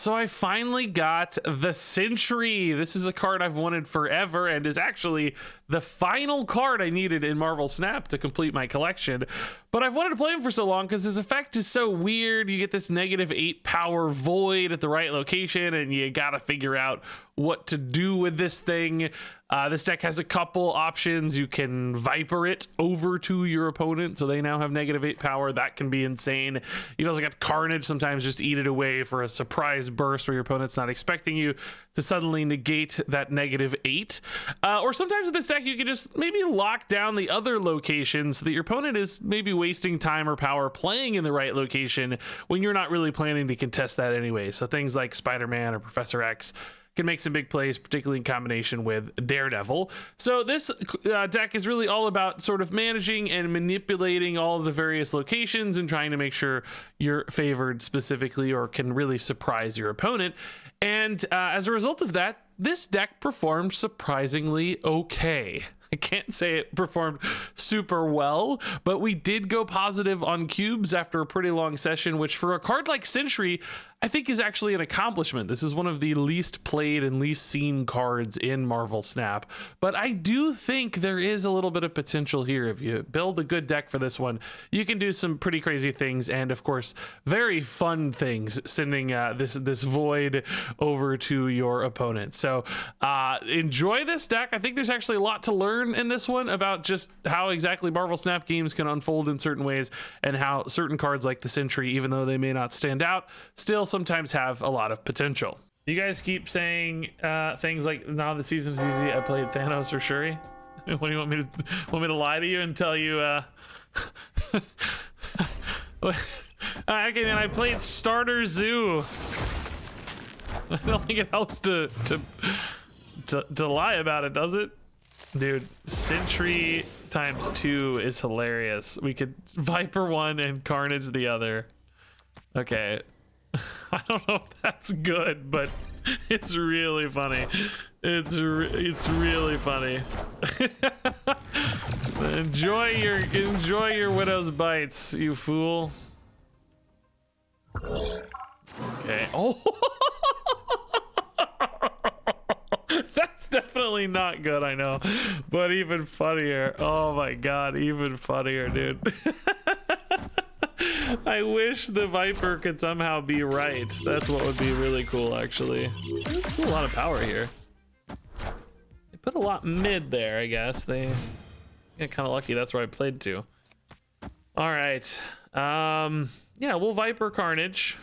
So I finally got the Sentry. This is a card I've wanted forever and is actually the final card I needed in Marvel Snap to complete my collection. But I've wanted to play him for so long because his effect is so weird. You get this -8 power void at the right location, and you gotta figure out what to do with this thing. This deck has a couple options. You can Viper it over to your opponent, so they now have -8 power. That can be insane. You've also got Carnage. Sometimes just eat it away for a surprise burst where your opponent's not expecting you to suddenly negate that -8. Or sometimes with this deck, you can just maybe lock down the other location so that your opponent is maybe wasting time or power playing in the right location when you're not really planning to contest that anyway. So things like Spider-Man or Professor X can make some big plays, particularly in combination with Daredevil. So this deck is really all about sort of managing and manipulating all of the various locations and trying to make sure you're favored specifically or can really surprise your opponent. And as a result of that, this deck performed surprisingly okay. I can't say it performed super well, but we did go positive on cubes after a pretty long session, which for a card like Sentry, I think is actually an accomplishment. This is one of the least played and least seen cards in Marvel Snap, but I do think there is a little bit of potential here. If you build a good deck for this one, you can do some pretty crazy things, and of course, very fun things, sending this void over to your opponent. So enjoy this deck. I think there's actually a lot to learn in this one about just how exactly Marvel Snap games can unfold in certain ways, and how certain cards like the Sentry, even though they may not stand out, still sometimes have a lot of potential. You guys keep saying things like, "Now the season is easy. I played Thanos or Shuri." What do you want me to lie to you and tell you? Okay, man. I played Starter Zoo. I don't think it helps to lie about it, does it? Dude, Sentry ×2 is hilarious. We could Viper one and Carnage the other. Okay. I don't know if that's good, but it's really funny. It's really funny. enjoy your widow's bites, you fool. Okay. Oh. That's definitely not good, I know, but even funnier. Oh my god, even funnier, dude. I wish the Viper could somehow be right. That's what would be really cool, actually. There's a lot of power here. They put a lot mid there, I guess. They got kind of lucky. That's where I played to. All right. Yeah, we'll Viper Carnage.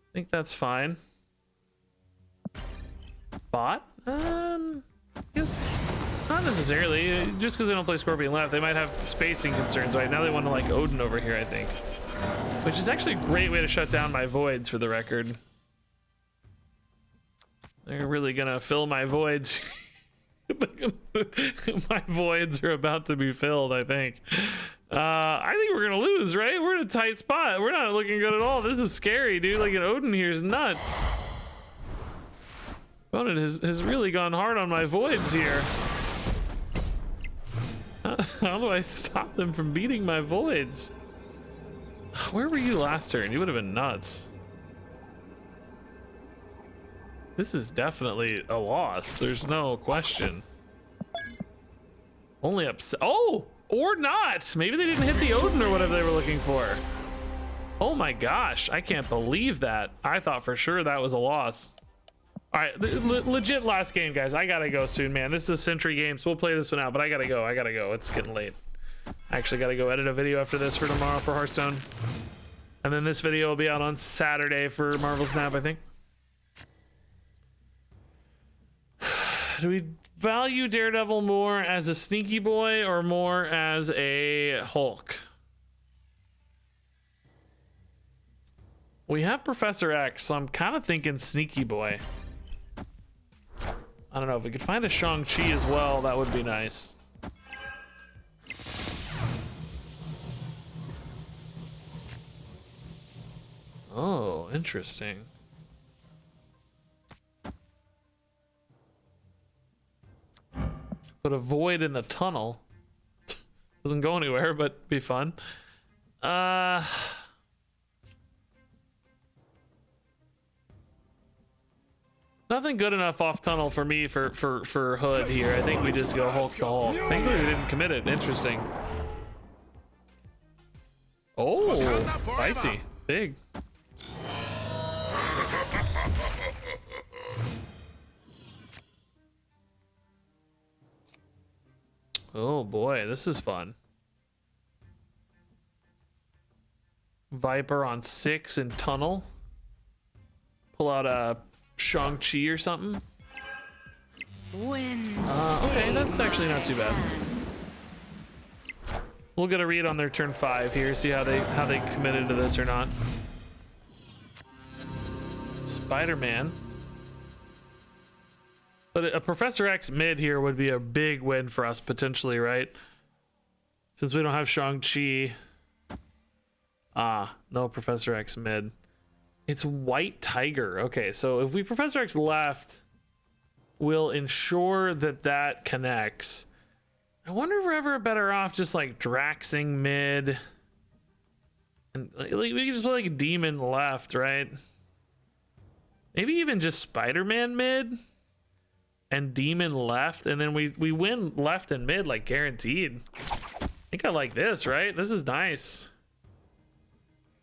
I think that's fine. Bot? Yes. Not necessarily. Just because they don't play Scorpion left, they might have spacing concerns right now. They want to like Odin over here, I think, which is actually a great way to shut down my voids, for the record. They're really gonna fill my voids. My voids are about to be filled, I think. I think we're gonna lose, right? We're in a tight spot. We're not looking good at all. This is scary, dude. Like, an Odin here is nuts. Opponent has really gone hard on my voids here. How do I stop them from beating my voids? Where were you last turn? You would have been nuts. This is definitely a loss. There's no question. Only upset. Oh, or not. Maybe they didn't hit the Odin or whatever they were looking for. Oh my gosh, I can't believe that. I thought for sure that was a loss. All right, legit last game, guys. I gotta go soon, man. This is a Sentry game, so we'll play this one out, but I gotta go. It's getting late. I actually gotta go edit a video after this for tomorrow for Hearthstone. And then this video will be out on Saturday for Marvel Snap, I think. Do we value Daredevil more as a sneaky boy or more as a Hulk? We have Professor X, so I'm kind of thinking sneaky boy. I don't know, if we could find a Shang-Chi as well, that would be nice. Oh, interesting. Put a void in the tunnel. Doesn't go anywhere, but be fun. Nothing good enough off tunnel for me for Hood here. I think we just go Hulk to Hulk. Thankfully we didn't commit it. Interesting. Oh, spicy. Big. Oh boy, this is fun. Viper on 6 in tunnel. Pull out a Shang-Chi or something. Okay, that's actually not too bad. We'll get a read on their turn 5 here, see how they committed to this or not. Spider-Man. But a Professor X mid here would be a big win for us potentially, right? Since we don't have Shang-Chi. Ah, no Professor X mid. It's White Tiger. Okay, so if we Professor X left, we'll ensure that that connects. I wonder if we're ever better off just like Draxing mid. And like, we can just play like a Demon left, right? Maybe even just Spider-Man mid and Demon left, and then we win left and mid like guaranteed. I think I like this, right? This is nice.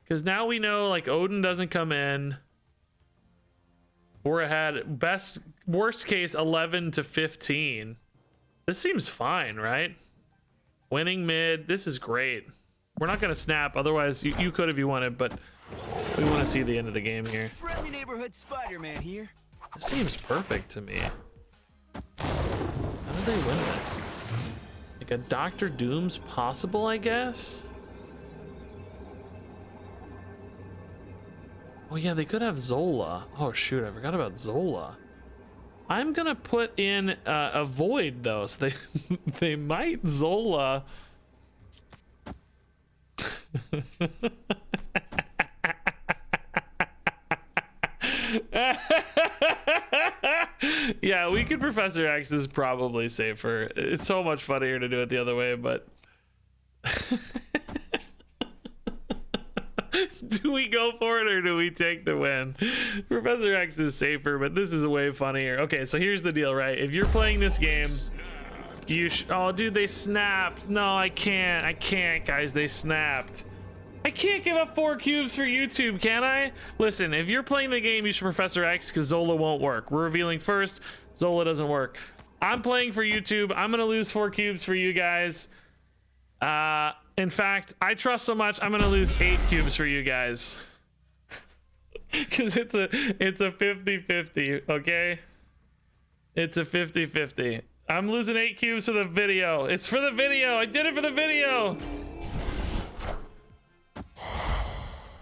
Because now we know like Odin doesn't come in. We're ahead. Worst case 11 to 15. This seems fine, right? Winning mid. This is great. We're not going to snap. Otherwise, you could if you wanted, but we want to see the end of the game here. Friendly neighborhood Spider-Man here. This seems perfect to me. How did they win this? Like a Doctor Doom's possible, I guess? Oh yeah, they could have Zola. Oh shoot, I forgot about Zola. I'm gonna put in a Void though, so they might Zola. Yeah, we could Professor X is probably safer. It's so much funnier to do it the other way, but do we go for it or do we take the win? Professor X is safer, but this is way funnier. Okay, so here's the deal, right? If you're playing this game, oh dude, they snapped. No, I can't guys, they snapped. I can't give up 4 cubes for YouTube, can I? Listen, if you're playing the game, you should Professor X because Zola won't work. We're revealing first, Zola doesn't work. I'm playing for YouTube. I'm gonna lose 4 cubes for you guys. In fact, I trust so much, I'm gonna lose 8 cubes for you guys. Cause it's a 50-50, okay? It's a 50-50. I'm losing 8 cubes for the video. It's for the video. I did it for the video.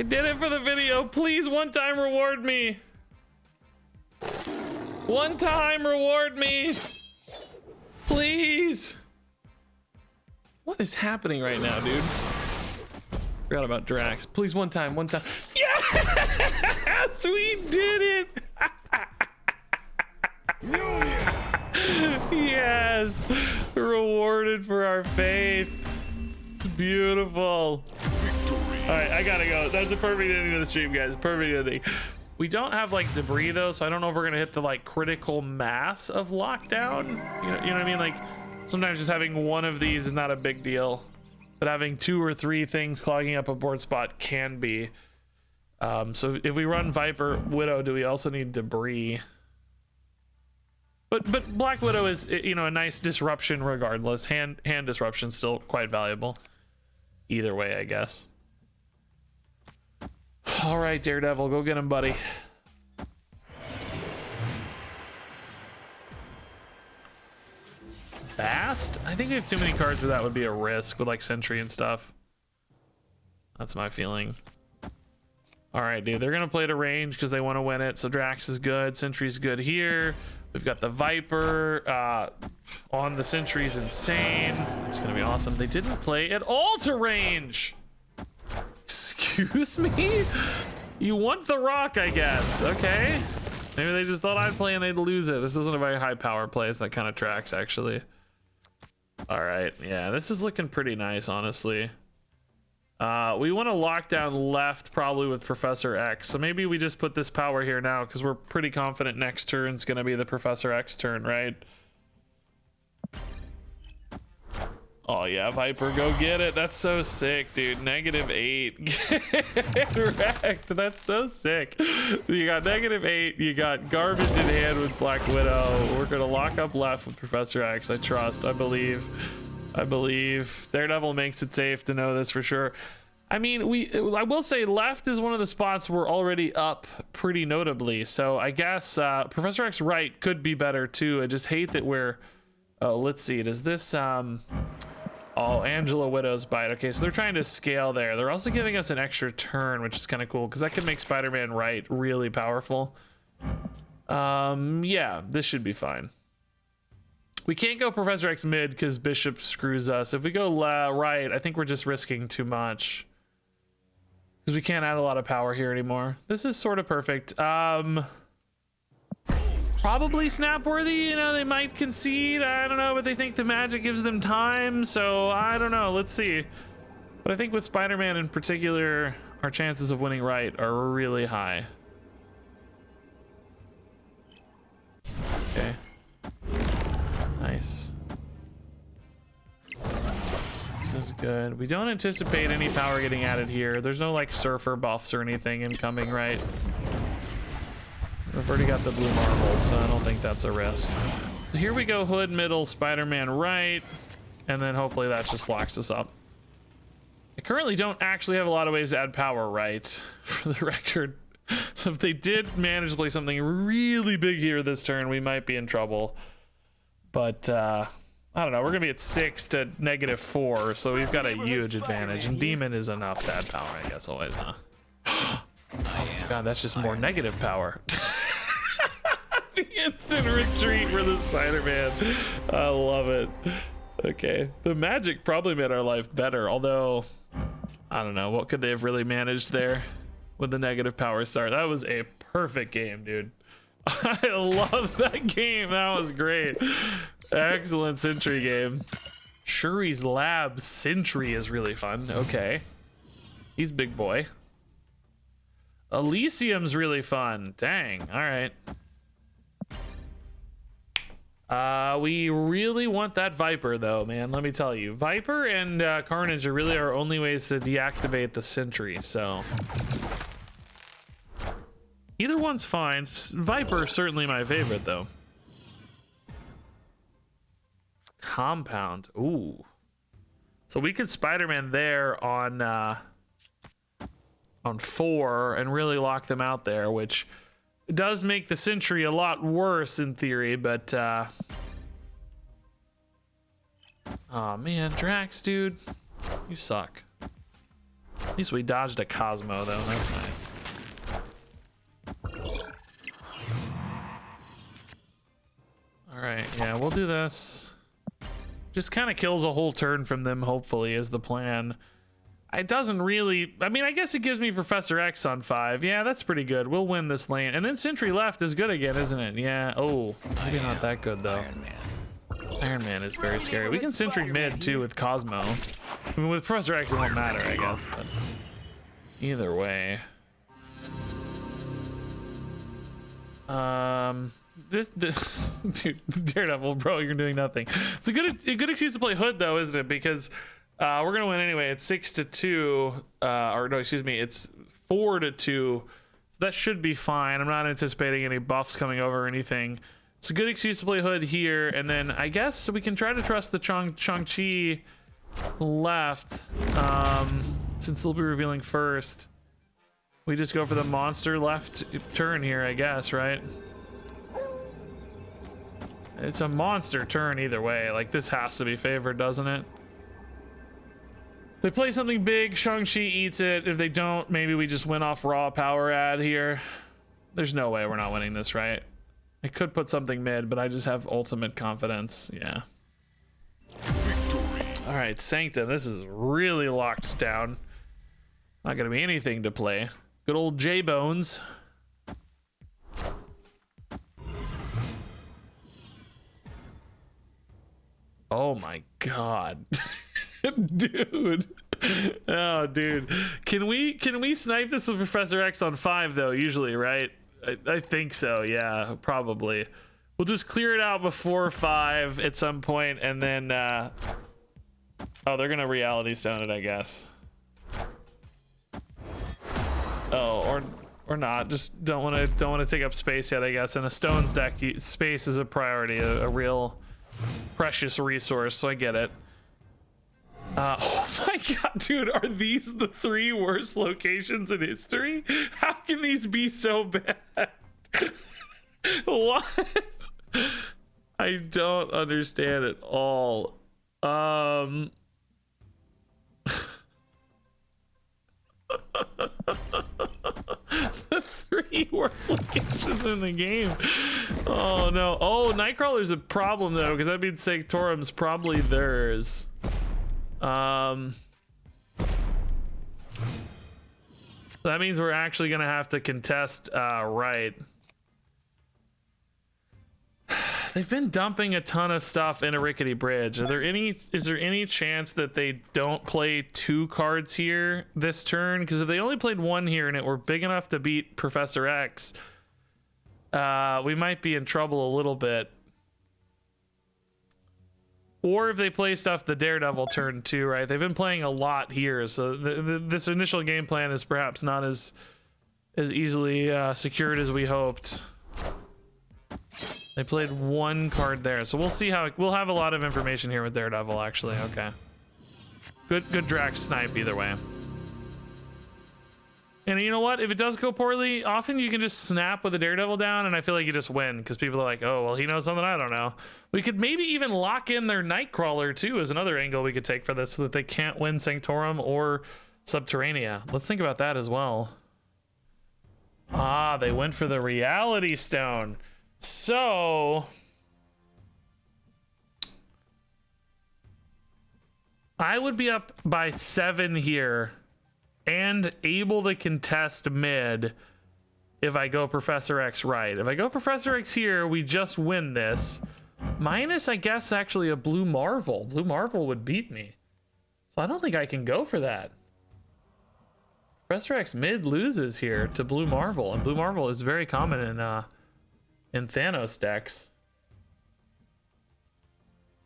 I did it for the video. Please, one time reward me. One time reward me. Please. What is happening right now, dude? Forgot about Drax. Please, one time. Yes, we did it. Yes, rewarded for our faith. Beautiful. All right, I gotta go. That's a perfect ending to the stream, guys. Perfect ending. We don't have like debris though, so I don't know if we're gonna hit the like critical mass of lockdown. You know what I mean? Like sometimes just having one of these is not a big deal, but having 2 or 3 things clogging up a board spot can be. So if we run Viper Widow, do we also need debris? But Black Widow is, you know, a nice disruption regardless. Hand disruption still quite valuable. Either way, I guess. All right, Daredevil, go get him, buddy. Bast? I think we have too many cards where that would be a risk with like Sentry and stuff. That's my feeling. All right, dude, they're gonna play to range because they want to win it. So Drax is good, Sentry's good here. We've got the Viper on the Sentry's insane. It's gonna be awesome. They didn't play at all to range. Excuse me? You want the rock, I guess. Okay. Maybe they just thought I'd play and they'd lose it. This isn't a very high power play, so that kind of tracks actually. All right, yeah, this is looking pretty nice, honestly. We want to lock down left probably with Professor X. So maybe we just put this power here now because we're pretty confident next turn's going to be the Professor X turn, right? Oh yeah, Viper, go get it. That's so sick, dude. -8. Get wrecked. That's so sick. You got -8. You got garbage in hand with Black Widow. We're going to lock up left with Professor X. I trust. I believe. Daredevil makes it safe to know this for sure. I mean, I will say left is one of the spots we're already up pretty notably. So I guess Professor X right could be better too. I just hate that we're... Oh, let's see. Does this... Oh, Angela Widow's bite. Okay, so they're trying to scale there. They're also giving us an extra turn, which is kind of cool because that could make Spider-Man right really powerful. Yeah, this should be fine. We can't go Professor X mid because Bishop screws us. If we go right, I think we're just risking too much because we can't add a lot of power here anymore. This is sort of perfect. Probably snap worthy, you know, they might concede, I don't know, but they think the magic gives them time, so I don't know, let's see. But I think with Spider-Man in particular, our chances of winning right are really high. Okay. Nice. This is good. We don't anticipate any power getting added here. There's no like surfer buffs or anything incoming, right? We've already got the blue marble, so I don't think that's a risk. So here we go, Hood middle, Spider-Man right, and then hopefully that just locks us up. I currently don't actually have a lot of ways to add power right, for the record. So if they did manage to play something really big here this turn, we might be in trouble. But I don't know, we're gonna be at 6 to -4, so we've got a huge advantage, and Demon is enough to add power, I guess, always, huh? Oh god, that's just more negative power. The instant retreat for the Spider-Man. I love it. Okay, the magic probably made our life better, although I don't know, what could they have really managed there with the negative power start? That was a perfect game, dude. I love that game. That was great. Excellent Sentry game. Shuri's Lab Sentry is really fun. Okay, he's big boy. Elysium's really fun. Dang. All right. We really want that Viper though, man. Let me tell you, Viper and Carnage are really our only ways to deactivate the Sentry. So either one's fine. Viper certainly my favorite though. Compound. Ooh. So we could Spider-Man there on 4 and really lock them out there, which does make the Sentry a lot worse in theory, but oh man, Drax, dude, you suck. At least we dodged a Cosmo though, that's nice. All right, yeah, we'll do this. Just kind of kills a whole turn from them, hopefully, is the plan. It doesn't really, I mean, I guess it gives me Professor X on 5. Yeah, that's pretty good. We'll win this lane. And then Sentry left is good again, isn't it? Yeah. Oh, maybe not that good though. Iron Man is very scary. We can Sentry mid too with Cosmo. I mean, with Professor X it won't matter, I guess, but either way. Dude, Daredevil, bro, you're doing nothing. It's a good excuse to play Hood though, isn't it? Because we're gonna win anyway. It's 6-2, or no, excuse me, it's 4-2. So that should be fine. I'm not anticipating any buffs coming over or anything. It's a good excuse to play Hood here, and then I guess we can try to trust the Shang-Chi left, since they'll be revealing first. We just go for the monster left turn here, I guess, right? It's a monster turn either way. Like, this has to be favored, doesn't it? They play something big, Shang-Chi eats it. If they don't, maybe we just win off raw power ad here. There's no way we're not winning this, right? I could put something mid, but I just have ultimate confidence. Yeah. All right, Sanctum. This is really locked down. Not gonna be anything to play. Good old J-Bones. Oh my god. Dude. Oh, dude. Can we snipe this with Professor X on 5 though? Usually, right? I think so. Yeah, probably. We'll just clear it out before 5 at some point, and then oh, they're gonna reality stone it, I guess. Oh, or not. Just don't want to take up space yet, I guess. In a stones deck, space is a priority, a real precious resource. So I get it. Oh my god, dude, are these the 3 worst locations in history? How can these be so bad? What? I don't understand at all. The 3 worst locations in the game. Oh no. Oh, Nightcrawler's a problem though, because that means Sanctorum's probably theirs. That means we're actually gonna have to contest right. They've been dumping a ton of stuff into Rickety Bridge. Is there any chance that they don't play 2 cards here this turn? Because if they only played 1 here and it were big enough to beat Professor X, we might be in trouble a little bit. Or if they play stuff the Daredevil turn 2, right? They've been playing a lot here, so this initial game plan is perhaps not as easily secured as we hoped. They played 1 card there, so we'll see how we'll have a lot of information here with Daredevil. Actually, okay. Good Drax snipe either way. And you know what? If it does go poorly, often you can just snap with the Daredevil down, and I feel like you just win because people are like, oh, well, he knows something I don't know. We could maybe even lock in their Nightcrawler too as another angle we could take for this, so that they can't win Sanctorum or Subterranea. Let's think about that as well. Ah, they went for the Reality Stone. So I would be up by 7 here and able to contest mid if I go Professor X right. If I go Professor X here, we just win this. Minus, I guess, actually a Blue Marvel. Blue Marvel would beat me. So I don't think I can go for that. Professor X mid loses here to Blue Marvel, and Blue Marvel is very common in Thanos decks.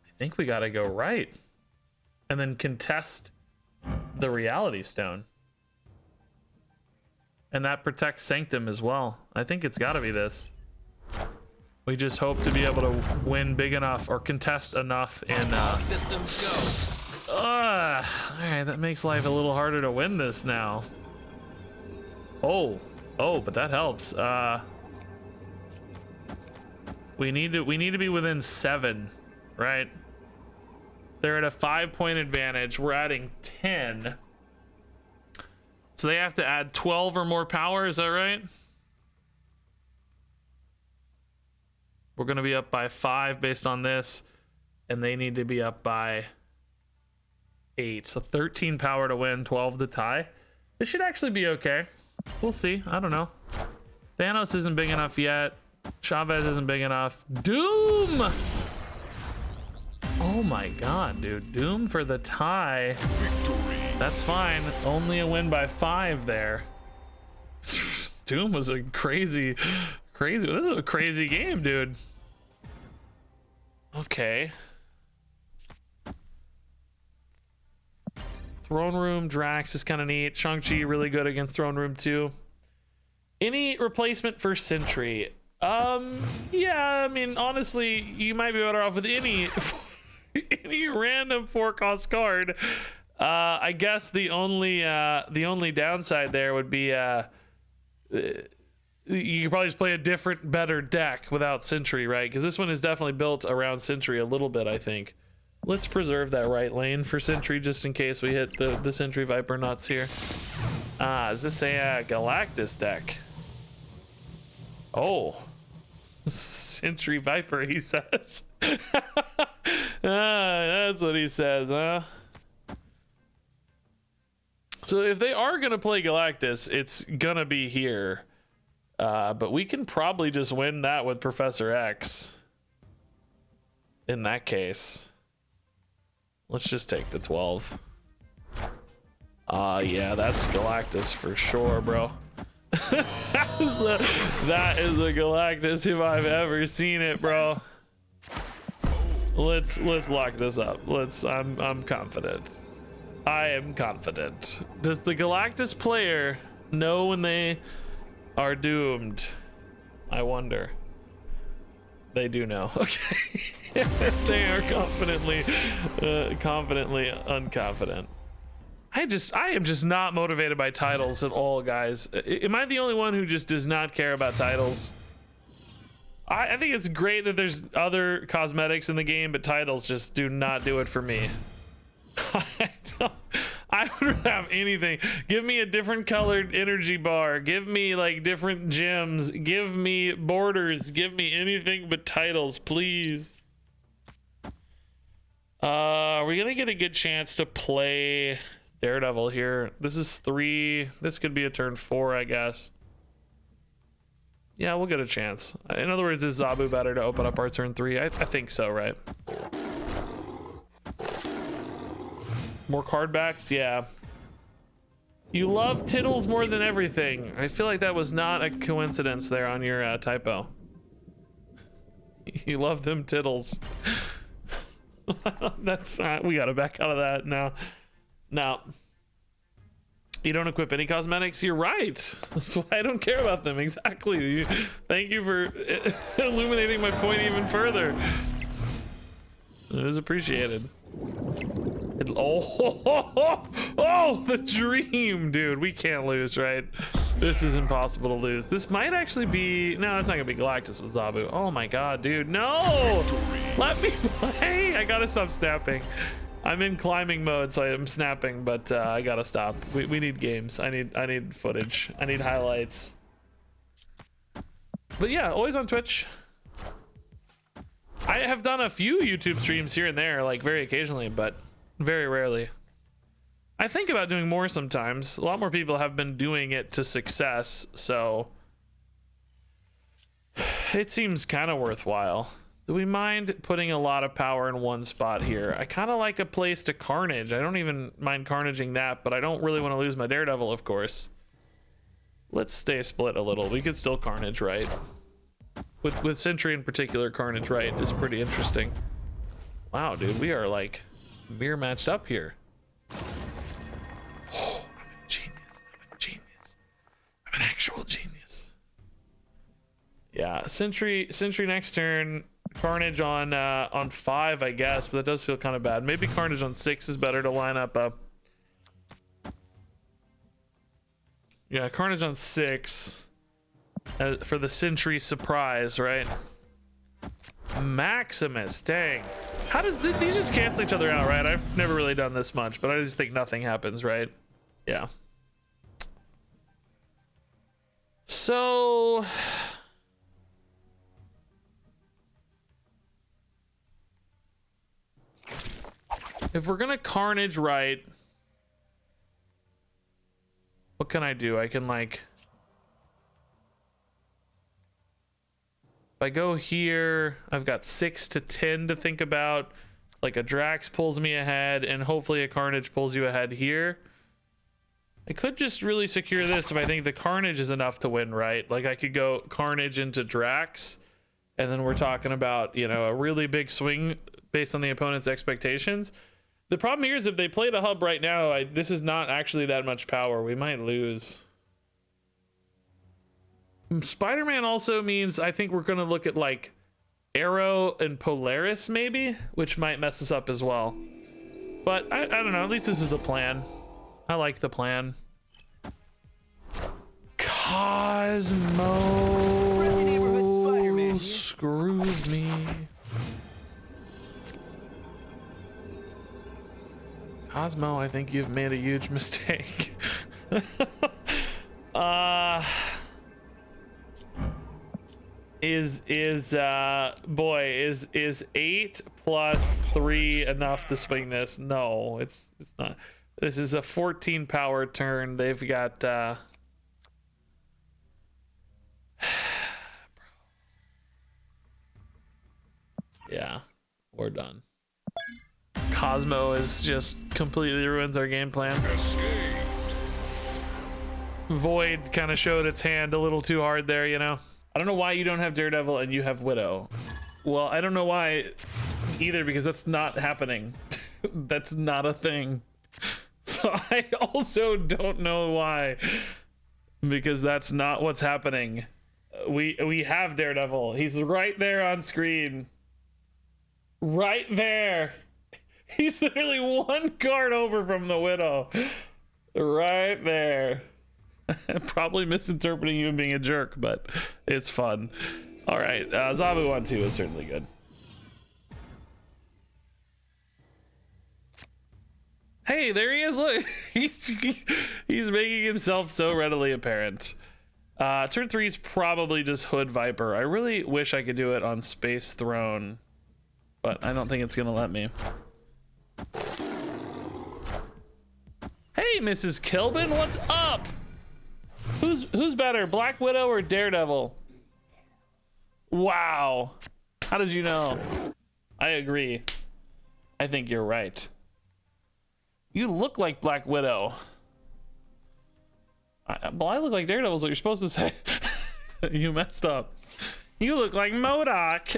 I think we gotta go right. And then contest the Reality Stone. And that protects Sanctum as well. I think it's gotta be this. We just hope to be able to win big enough or contest enough in Systems go. Alright, that makes life a little harder to win this now. Oh, but that helps. We need to be within 7, right? They're at a 5-point advantage. We're adding 10. So they have to add 12 or more power, is that right? We're gonna be up by 5 based on this, and they need to be up by 8. So 13 power to win, 12 to tie. This should actually be okay. We'll see. I don't know. Thanos isn't big enough yet. Chavez isn't big enough. Doom! Oh my god, dude. Doom for the tie. Victory. That's fine. Only a win by 5 there. Doom was a crazy. This is a crazy game, dude. Okay. Throne Room, Drax is kind of neat. Shang-Chi really good against Throne Room too. Any replacement for Sentry? Yeah, I mean, honestly, you might be better off with any random 4-cost card. I guess the only downside there would be you could probably just play a different, better deck without Sentry, right? Because this one is definitely built around Sentry a little bit, I think. Let's preserve that right lane for Sentry just in case we hit the Sentry Viper nuts here. Is this a Galactus deck? Oh. Sentry Viper, he says. That's what he says, huh? So if they are going to play Galactus, it's going to be here. But we can probably just win that with Professor X. In that case. Let's just take the 12. Yeah, that's Galactus for sure, bro. that is a Galactus if I've ever seen it, bro. Let's lock this up. I'm confident. I am confident. Does the Galactus player know when they are doomed? I wonder. They do know. Okay. They are confidently unconfident. I am just not motivated by titles at all, guys. Am I the only one who just does not care about titles? I think it's great that there's other cosmetics in the game, but titles just do not do it for me. I would have anything. Give me a different colored energy bar. Give me like different gems. Give me borders. Give me anything but titles, please. Are we gonna get a good chance to play Daredevil here? This is 3. This could be a turn 4, I guess. Yeah, we'll get a chance. In other words, is Zabu better to open up our turn 3? I think so, right? More card backs? Yeah. You love tittles more than everything. I feel like that was not a coincidence there on your typo. You love them tittles. That's we gotta back out of that now. Now, you don't equip any cosmetics? You're right. That's why I don't care about them. Exactly. Thank you for illuminating my point even further. It is appreciated. Oh, the dream, dude. We can't lose, right? This is impossible to lose. This might actually be... No, it's not gonna be Galactus with Zabu. Oh my god, dude. No! Let me play! I gotta stop snapping. I'm in climbing mode, so I'm snapping, but I gotta stop. We need games. I need footage. I need highlights. But yeah, always on Twitch. I have done a few YouTube streams here and there, like very occasionally, but very rarely. I think about doing more sometimes. A lot more people have been doing it to success, so it seems kind of worthwhile. Do we mind putting a lot of power in one spot here? I kind of like a place to Carnage. I don't even mind Carnaging that, but I don't really want to lose my Daredevil, of course. Let's stay split a little. We could still Carnage, right? With Sentry in particular, Carnage right is pretty interesting. Wow, dude, we are like mirror matched up here. Oh, I'm a genius. I'm a genius. I'm an actual genius. Yeah, Sentry next turn. Carnage on 5, I guess, but that does feel kind of bad. Maybe Carnage on 6 is better to line up. Yeah, Carnage on 6 for the Sentry surprise, right? Maximus, dang. How does these just cancel each other out, right? I've never really done this much, but I just think nothing happens, right? Yeah. So if we're gonna Carnage right, what can I do? I can like, if I go here, I've got 6 to 10 to think about. Like a Drax pulls me ahead, and hopefully a Carnage pulls you ahead here. I could just really secure this if I think the Carnage is enough to win, right? Like I could go Carnage into Drax, and then we're talking about, you know, a really big swing based on the opponent's expectations. The problem here is if they play the hub right now, this is not actually that much power. We might lose. Spider-Man also means I think we're going to look at like Arrow and Polaris maybe, which might mess us up as well. But I don't know. At least this is a plan. I like the plan. Cosmo screws me. Cosmo, I think you've made a huge mistake. Is 8 plus 3 enough to swing this? No, it's not. This is a 14 power turn. They've got yeah, we're done. Cosmo is just completely ruins our game plan. Escape. Void kind of showed its hand a little too hard there, you know? I don't know why you don't have Daredevil and you have Widow. Well, I don't know why either, because that's not happening. That's not a thing. So I also don't know why, because that's not what's happening. We have Daredevil. He's right there on screen. Right there. He's literally one card over from the Widow. Right there. I'm probably misinterpreting you and being a jerk, but it's fun. All right, Zabu 1-2 is certainly good. Hey, there he is. Look, he's making himself so readily apparent. Turn 3 is probably just Hood Viper. I really wish I could do it on Space Throne, but I don't think it's gonna let me. Hey, Mrs. Kilbin, what's up? Who's better, Black Widow or Daredevil? Wow. How did you know? I agree. I think you're right. You look like Black Widow. Well, I look like Daredevil is what you're supposed to say. You messed up. You look like MODOK.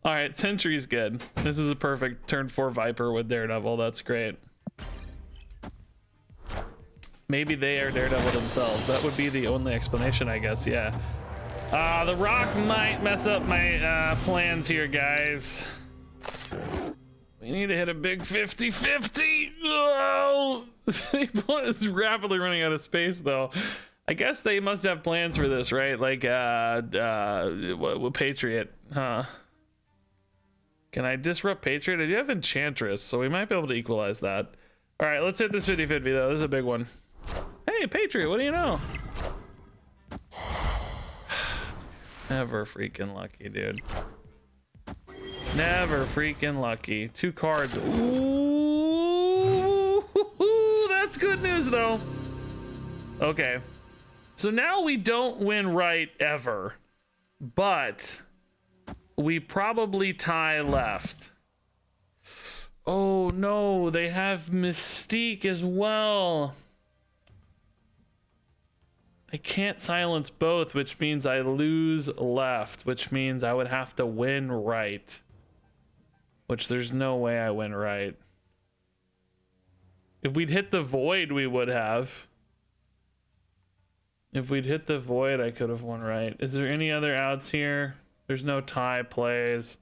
All right, Sentry's good. This is a perfect turn 4 Viper with Daredevil. That's great. Maybe they are Daredevil themselves. That would be the only explanation, I guess. Yeah. The rock might mess up my plans here, guys. We need to hit a big 50-50. Oh! The opponent is rapidly running out of space, though. I guess they must have plans for this, right? Like, Patriot, huh? Can I disrupt Patriot? I do have Enchantress, so we might be able to equalize that. All right, let's hit this 50-50, though. This is a big one. Hey, Patriot, what do you know? Never freaking lucky, dude. Never freaking lucky. 2 cards. Ooh, that's good news, though. Okay. So now we don't win right ever, but we probably tie left. Oh no, they have Mystique as well. I can't silence both, which means I lose left, which means I would have to win right. Which there's no way I win right. If we'd hit the void, we would have. If we'd hit the void, I could have won right. Is there any other outs here? There's no tie plays.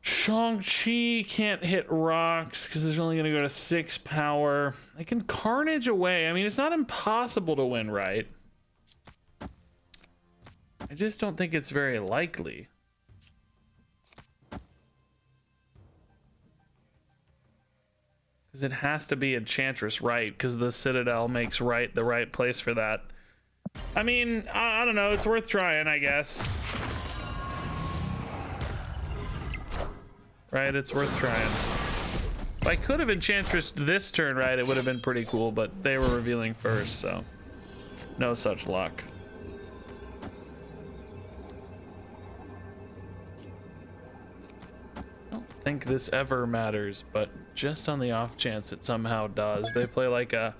Shang-Chi can't hit rocks because there's only going to go to 6 power. I can Carnage away. I mean, it's not impossible to win right. I just don't think it's very likely. Because it has to be Enchantress right, because the Citadel makes right the right place for that. I mean, I don't know. It's worth trying, I guess. Right, it's worth trying. If I could have Enchantress this turn right, it would have been pretty cool, but they were revealing first, so no such luck. I don't think this ever matters, but just on the off chance it somehow does. They play like a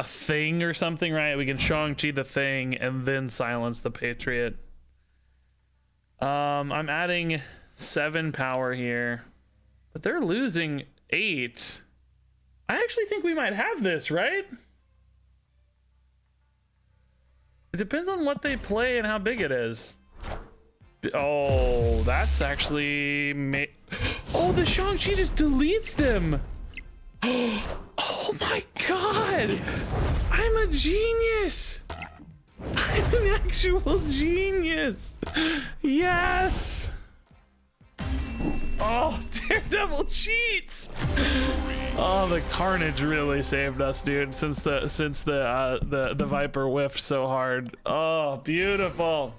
thing or something, right? We can Shang-Chi the thing and then silence the Patriot. I'm adding 7 power here, but they're losing 8. I actually think we might have this, right? It depends on what they play and how big it is. Oh, that's actually oh, the Shang-Chi just deletes them. Oh my god, I'm a genius. I'm an actual genius. Yes. Oh, Daredevil cheats. Oh, the Carnage really saved us, dude. Since the Viper whiffed so hard. Oh, beautiful.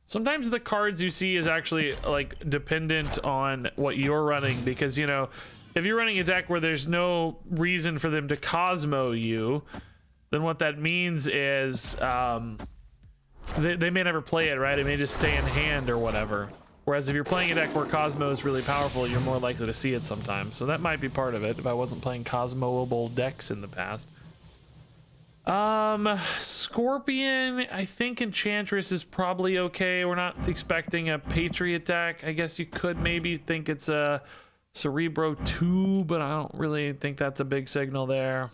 Sometimes the cards you see is actually like dependent on what you're running, because you know, if you're running a deck where there's no reason for them to Cosmo you, then what that means is they may never play it, right? It may just stay in hand or whatever. Whereas if you're playing a deck where Cosmo is really powerful, you're more likely to see it sometimes. So that might be part of it if I wasn't playing Cosmoable decks in the past. Scorpion, I think Enchantress is probably okay. We're not expecting a Patriot deck. I guess you could maybe think it's a Cerebro 2, but I don't really think that's a big signal there.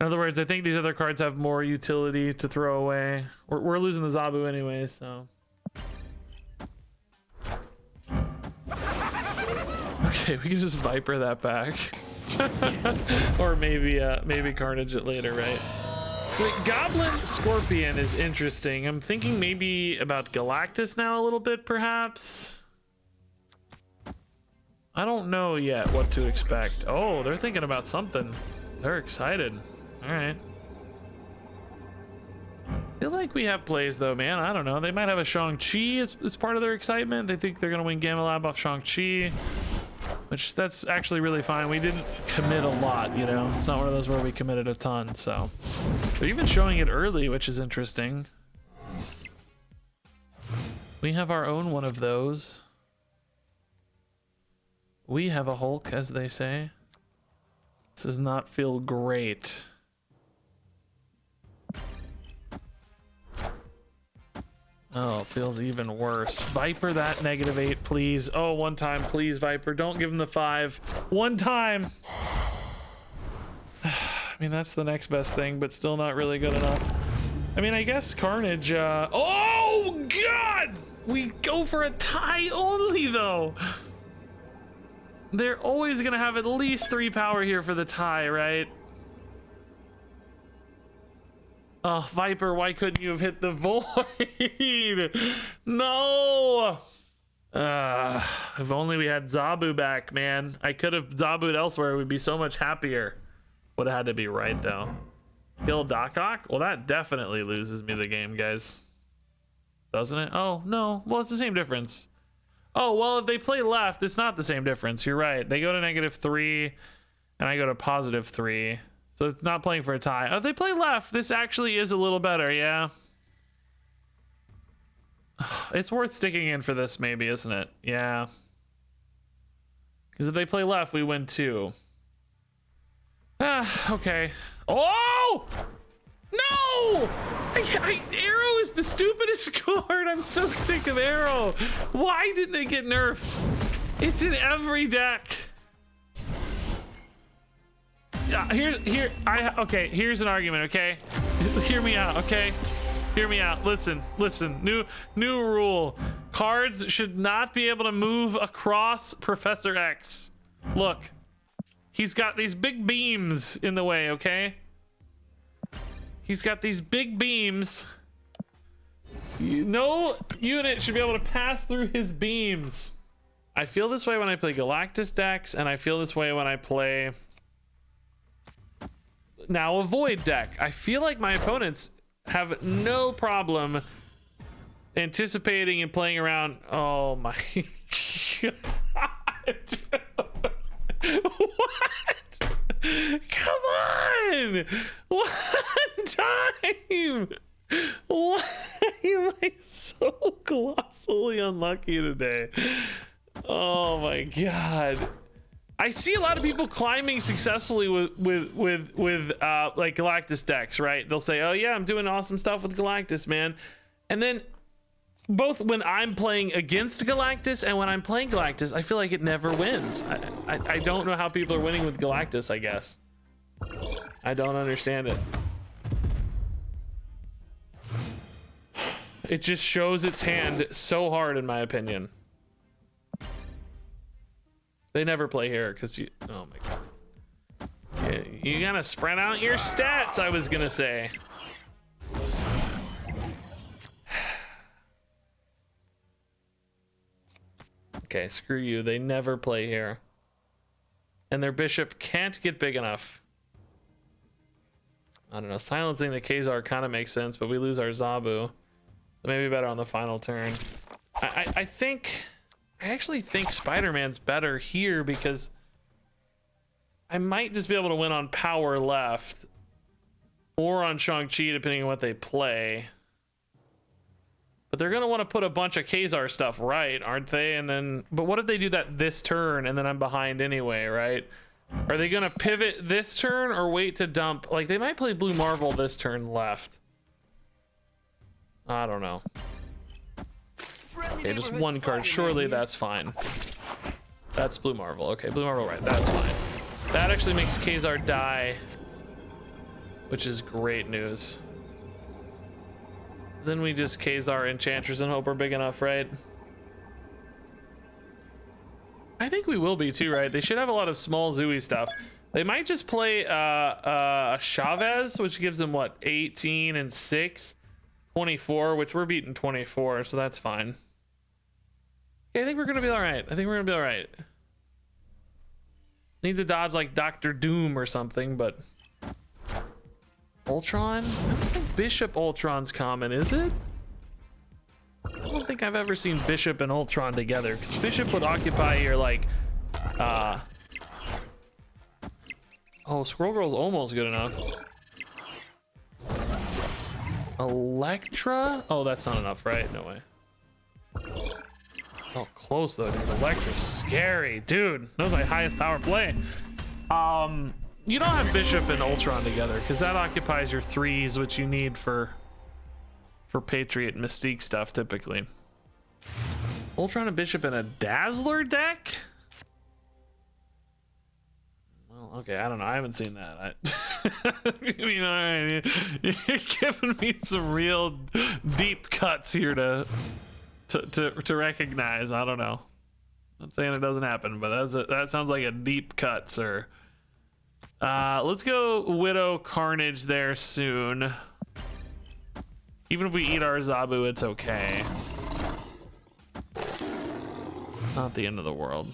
In other words, I think these other cards have more utility to throw away. We're losing the Zabu anyway, so. Okay, we can just Viper that back. Or maybe Carnage it later, right? So Goblin Scorpion is interesting. I'm thinking maybe about Galactus now a little bit, perhaps. I don't know yet what to expect. Oh, they're thinking about something. They're excited. All right. I feel like we have plays though, man. I don't know. They might have a Shang-Chi as part of their excitement. They think they're gonna win Gamma Lab off Shang-Chi, which that's actually really fine. We didn't commit a lot, you know. It's not one of those where we committed a ton, so. They're even showing it early, which is interesting. We have our own one of those. We have a Hulk, as they say. This does not feel great. Oh, it feels even worse. Viper that -8, please. Oh, one time, please, Viper. Don't give him the 5. One time. I mean, that's the next best thing, but still not really good enough. I mean, I guess Carnage, oh, God! We go for a tie only, though. They're always gonna have at least 3 power here for the tie, right? Oh, Viper, why couldn't you have hit the void? No! If only we had Zabu back, man. I could have Zabu'd elsewhere. We'd be so much happier. Would have had to be right, though. Kill Doc-Ock? Well, that definitely loses me the game, guys. Doesn't it? Oh, no. Well, it's the same difference. Oh, well, if they play left, it's not the same difference. You're right. They go to -3, and I go to +3. So it's not playing for a tie. Oh, if they play left, this actually is a little better, yeah. It's worth sticking in for this, maybe, isn't it? Yeah. Because if they play left, we win 2. Okay. Oh! No! Arrow is the stupidest card. I'm so sick of Arrow. Why didn't it get nerfed? It's in every deck. Okay, here's an argument, okay? Hear me out, okay? Hear me out. Listen. New rule. Cards should not be able to move across Professor X. Look. He's got these big beams in the way, okay? He's got these big beams. No unit should be able to pass through his beams. I feel this way when I play Galactus decks, and I feel this way when I play now a Void deck. I feel like my opponents have no problem anticipating and playing around. Oh my God. What? Come on! One time! Why am I so colossally unlucky today? Oh my God. I see a lot of people climbing successfully with like Galactus decks, right? They'll say, oh yeah, I'm doing awesome stuff with Galactus, man. And then both when I'm playing against Galactus and when I'm playing Galactus, I feel like it never wins. I don't know how people are winning with Galactus, I guess. I don't understand it. It just shows its hand so hard, in my opinion. They never play here because you, oh my God. You gotta spread out your stats, I was gonna say. Okay, screw you. They never play here. And their bishop can't get big enough. I don't know. Silencing the Khazar kind of makes sense, but we lose our Zabu. So maybe better on the final turn. I actually think Spider-Man's better here because I might just be able to win on power left or on Shang-Chi, depending on what they play. But they're gonna want to put a bunch of Khazar stuff, right? Aren't they? And then, but what if they do that this turn and then I'm behind anyway, right? Are they gonna pivot this turn or wait to dump? Like they might play Blue Marvel this turn left. I don't know. Okay, just one card. Surely that's fine. That's Blue Marvel. Okay, Blue Marvel, right? That's fine. That actually makes Khazar die, which is great news. Then we just Khazar Enchantress and hope we're big enough, right? I think we will be too, right? They should have a lot of small Zooey stuff. They might just play Chavez, which gives them what, 18 and 6, 24, which we're beating 24, so that's fine. Okay, I think we're gonna be all right. I think we're gonna be all right. Need to dodge like Dr. Doom or something, but Ultron? I don't think Bishop Ultron's common, is it? I don't think I've ever seen Bishop and Ultron together, because Bishop would occupy your like oh, Squirrel Girl's almost good enough. Electra? Oh, that's not enough, right? No way. Oh, close though, dude. Electra's scary, dude. That was my highest power play. You don't have Bishop and Ultron together because that occupies your 3s, which you need for Patriot Mystique stuff typically. Ultron and Bishop in a Dazzler deck? Well, okay, I don't know. I haven't seen that. I mean, all right, you're giving me some real deep cuts here to recognize. I don't know. Not saying it doesn't happen, but that sounds like a deep cut, sir. Let's go Widow Carnage there soon. Even if we eat our Zabu, it's okay. Not the end of the world.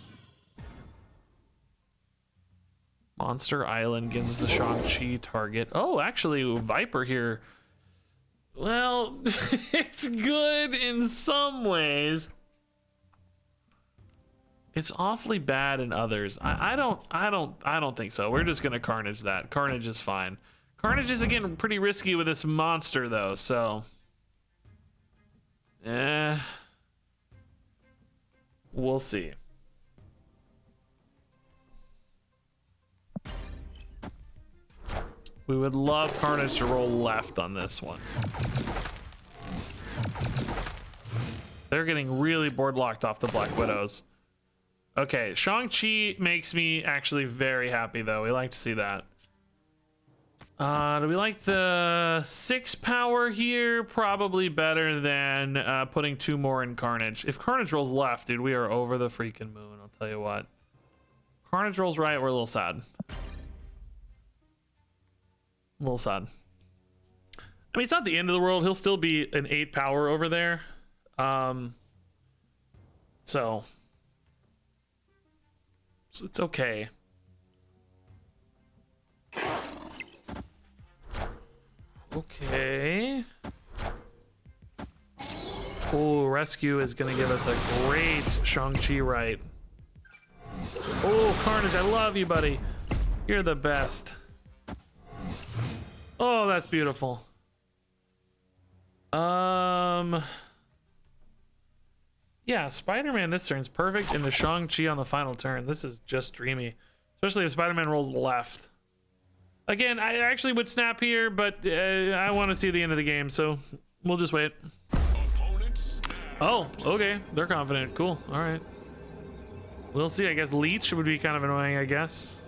Monster Island gives the Shang-Chi target. Oh, actually, Viper here. Well, it's good in some ways. It's awfully bad in others. I don't think so. We're just gonna Carnage that. Carnage is fine. Carnage is again pretty risky with this monster though, so we'll see. We would love Carnage to roll left on this one. They're getting really board locked off the Black Widows. Okay, Shang-Chi makes me actually very happy though. We like to see that. Do we like the 6 power here? Probably better than putting 2 more in Carnage. If Carnage rolls left, dude, we are over the freaking moon. I'll tell you what. Carnage rolls right, we're a little sad. A little sad. I mean, it's not the end of the world. He'll still be an 8 power over there. So it's okay. Okay. Oh, rescue is gonna give us a great Shang-Chi right. Oh, Carnage, I love you, buddy. You're the best. Oh, that's beautiful. Yeah, Spider-Man this turn's perfect, and the Shang-Chi on the final turn. This is just dreamy. Especially if Spider-Man rolls left. Again, I actually would snap here, but I want to see the end of the game, so we'll just wait. Oh, okay. They're confident. Cool. All right. We'll see. I guess Leech would be kind of annoying, I guess.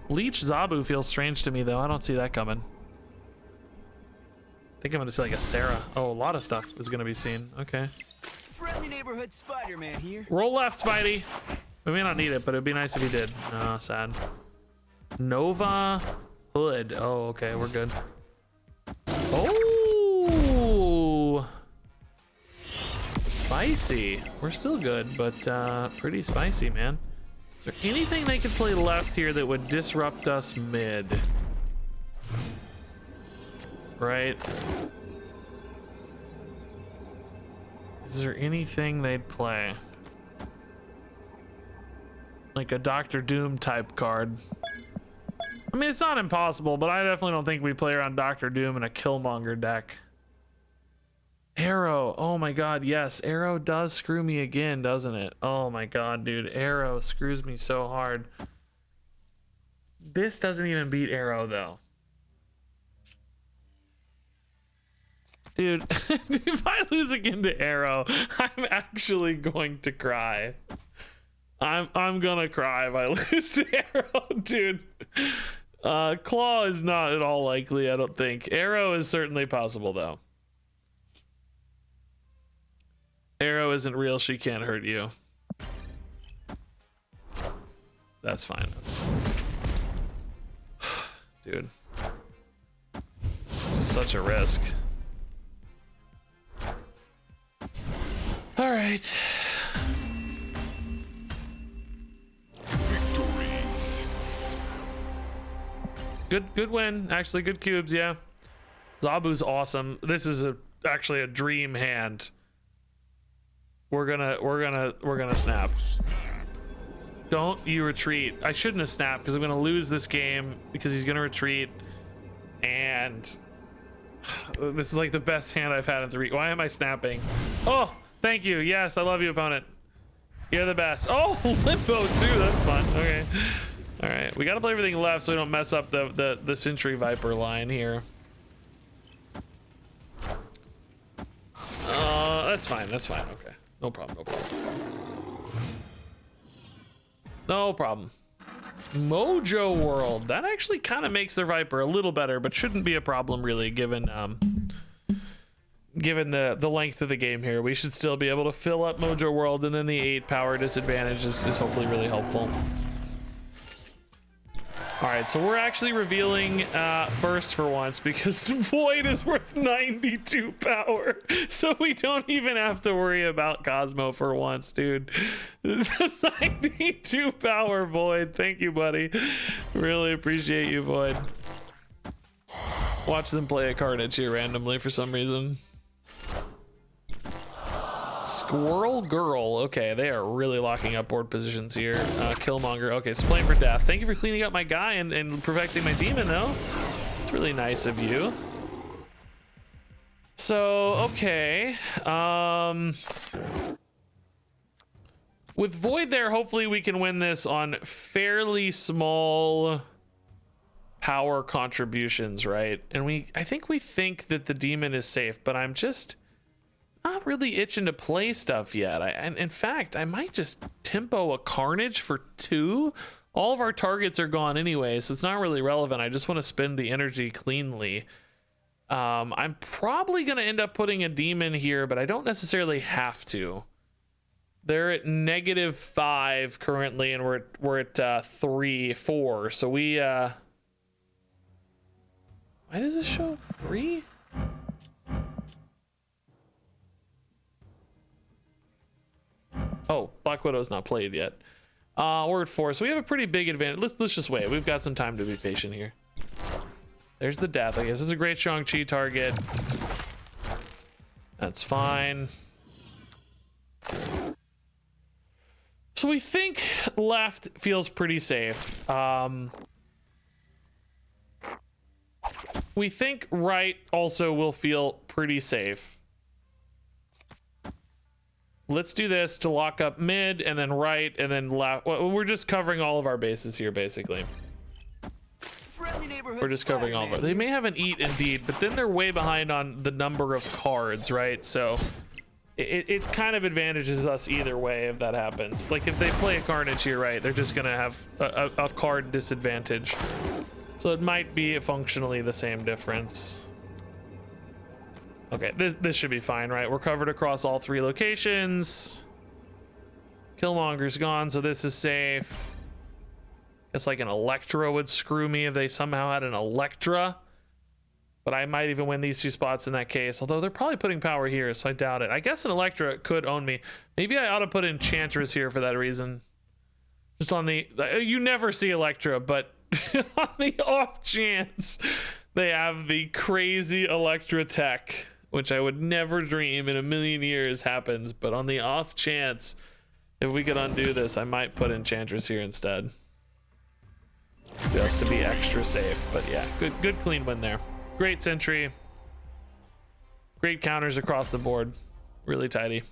Leech Zabu feels strange to me, though. I don't see that coming. I think I'm going to see like a Sarah. Oh, a lot of stuff is going to be seen. Okay. Friendly neighborhood Spider-Man here. Roll left, Spidey. We may not need it, but it'd be nice if you did. Oh, sad. Nova Hood. Oh, okay, we're good. Oh, spicy. We're still good, but pretty spicy, man. Is there anything they could play left here that would disrupt us mid? Right? Is there anything they'd play? Like a Dr. Doom type card. I mean, it's not impossible, but I definitely don't think we play around Dr. Doom in a Killmonger deck. Arrow. Oh my god, yes. Arrow does screw me again, doesn't it? Oh my god, dude. Arrow screws me so hard. This doesn't even beat Arrow, though. Dude, if I lose again to Arrow, I'm actually going to cry. I'm gonna cry if I lose to Arrow, dude. Claw is not at all likely, I don't think. Arrow is certainly possible, though. Arrow isn't real, she can't hurt you. That's fine. Dude. This is such a risk. All right. Victory. Good win. Actually, good cubes, yeah. Zabu's awesome. This is actually a dream hand. We're gonna snap. Don't you retreat. I shouldn't have snapped because I'm gonna lose this game because he's gonna retreat. And this is like the best hand I've had in 3. Why am I snapping? Oh, thank you. Yes, I love you, opponent. You're the best. Oh, limbo too. That's fun. Okay. All right. We gotta play everything left so we don't mess up the Sentry Viper line here. That's fine. That's fine. Okay. No problem. No problem. No problem. Mojo World. That actually kind of makes their Viper a little better, but shouldn't be a problem really, given the length of the game here. We should still be able to fill up Mojo World, and then the 8 power disadvantage is hopefully really helpful. All right, so we're actually revealing first for once because Void is worth 92 power, so we don't even have to worry about Cosmo for once, dude. 92 power, Void. Thank you, buddy. Really appreciate you, Void. Watch them play a Carnage here randomly for some reason. Squirrel Girl. Okay, they are really locking up board positions here. Killmonger. Okay, it's playing for death. Thank you for cleaning up my guy and perfecting my demon, though. It's really nice of you. So, okay. With Void there, hopefully we can win this on fairly small power contributions, right? And I think we think that the demon is safe, but I'm just not really itching to play stuff yet. And in fact, I might just tempo a Carnage for 2. All of our targets are gone anyway, so it's not really relevant. I just want to spend the energy cleanly. I'm probably going to end up putting a demon here, but I don't necessarily have to. They're at -5 currently, and we're at 3, 4. So we why does this show 3? Oh, Black Widow's not played yet. We're at 4, so we have a pretty big advantage. Let's just wait. We've got some time to be patient here. There's the death. I guess this is a great Shang-Chi target. That's fine. So we think left feels pretty safe. We think right also will feel pretty safe. Let's do this to lock up mid, and then right, and then left. Well, we're just covering all of our bases here, basically. We're just covering all of it. They may have an eat indeed, but then they're way behind on the number of cards, right? So it kind of advantages us either way if that happens. Like if they play a Carnage here, right, they're just gonna have a card disadvantage. So it might be functionally the same difference. Okay, this should be fine, right? We're covered across all 3 locations. Killmonger's gone, so this is safe. It's like an Electra would screw me if they somehow had an Electra. But I might even win these 2 spots in that case. Although they're probably putting power here, so I doubt it. I guess an Electra could own me. Maybe I ought to put Enchantress here for that reason. Just on the... You never see Electra, but on the off chance they have the crazy Electra tech, which I would never dream in a million years happens, but on the off chance, if we could undo this, I might put Enchantress here instead. Just to be extra safe, but yeah, good clean win there. Great Sentry. Great counters across the board. Really tidy.